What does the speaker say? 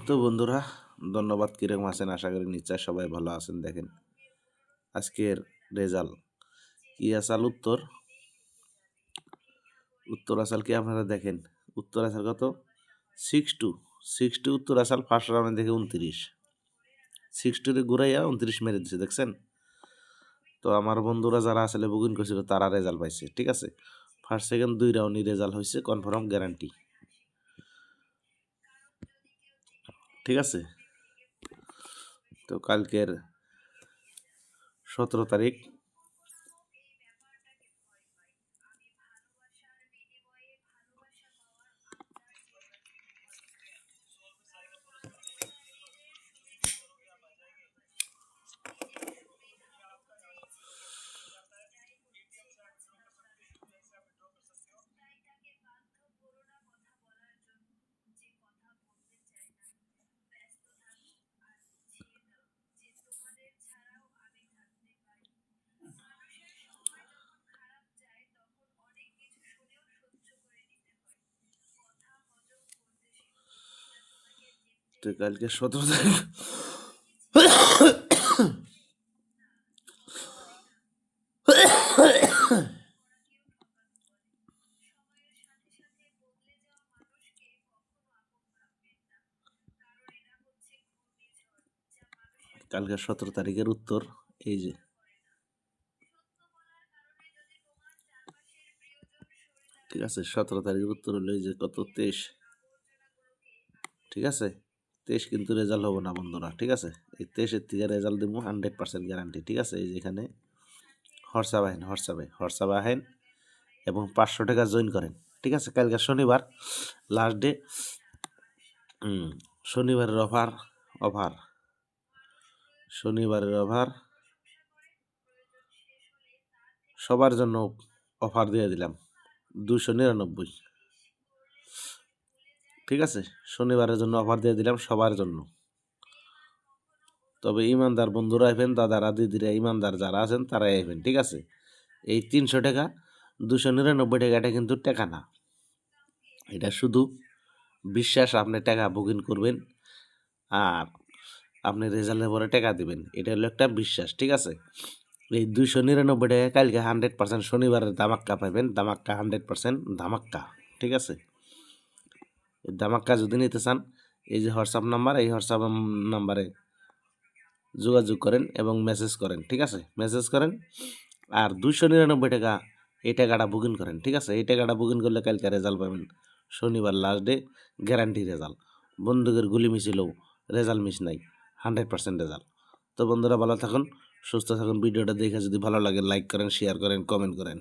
তো বন্ধুরা, ধন্যবাদ। কিরকম আছেন? আশা করি নিশ্চয় সবাই ভালো আছেন। দেখেন আজকের রেজাল্ট কি আসাল উত্তর আসাল কি আপনারা দেখেন। উত্তর আসাল কত? 6-2 উত্তর আসাল ফার্স্ট রাউন্ডে দেখে 29, 6-2 ঘুরাইয়া 29 মেরে দিছে, দেখছেন? তো আমার বন্ধুরা যারা আসলে বুকিং করছিল তারা রেজাল্ট পাইছে, ঠিক আছে। ফার্স্ট সেকেন্ড 2 রাউন্ডই রেজাল্ট হয়েছে, কনফার্ম গ্যারান্টি, ঠিক আছে। তো কালকের 17 তারিখ তো কালকে 17 তারিখ কালকে 17 তারিখের উত্তর এই যে, ঠিক আছে। 17 তারিখের উত্তর হলো এই যে কত, 23, ঠিক আছে। 23 কিন্তু রেজাল্ট হবো না বন্ধুরা, ঠিক আছে। এই 23-এর থেকে রেজাল্ট দিব 100% গ্যারান্টি, ঠিক আছে। এই যে এখানে হোয়াটসঅ্যাপ আহেন এবং 500 টাকা জয়েন করেন, ঠিক আছে। কালকে শনিবার লাস্ট ডে, শনিবারের অফার সবার জন্য অফার দিয়ে দিলাম 299, ঠিক আছে। শনিবারের জন্য অফার দিয়ে দিলাম সবার জন্য। তবে ইমানদার বন্ধুরা আইবেন, দাদারা দিদিরা ইমানদার যারা আছেন তারাই আইবেন, ঠিক আছে। এই 300 টাকা 299 টাকা, এটা কিন্তু টাকা না, এটা শুধু বিশ্বাস। আপনি টাকা বুকিং করবেন আর আপনি রেজাল্টের পরে টাকা দিবেন, এটা হলো একটা বিশ্বাস, ঠিক আছে। এই 299 টাকা কালকে 100% শনিবারের ধামাক্কা পাবেন, ধামাক্কা 100% ধামাক্কা, ঠিক আছে। এই ধামাক্কা যদি নিতে চান, এই যে হোয়াটসঅ্যাপ নাম্বার, এই হোয়াটসঅ্যাপ নাম্বারে যোগাযোগ করেন এবং মেসেজ করেন, ঠিক আছে। মেসেজ করেন আর 299 টাকা এই টাকাটা বুকিং করেন, ঠিক আছে। এই টাকাটা বুকিং করলে কালকে রেজাল্ট পাবেন শনিবার লাস্ট ডে, গ্যারান্টি রেজাল্ট। বন্দুকের গুলি মিছিলেও রেজাল্ট মিস নাই, 100% রেজাল্ট। তো বন্ধুরা ভালো থাকুন, সুস্থ থাকুন। ভিডিওটা দেখে যদি ভালো লাগে লাইক করেন, শেয়ার করেন, কমেন্ট করেন।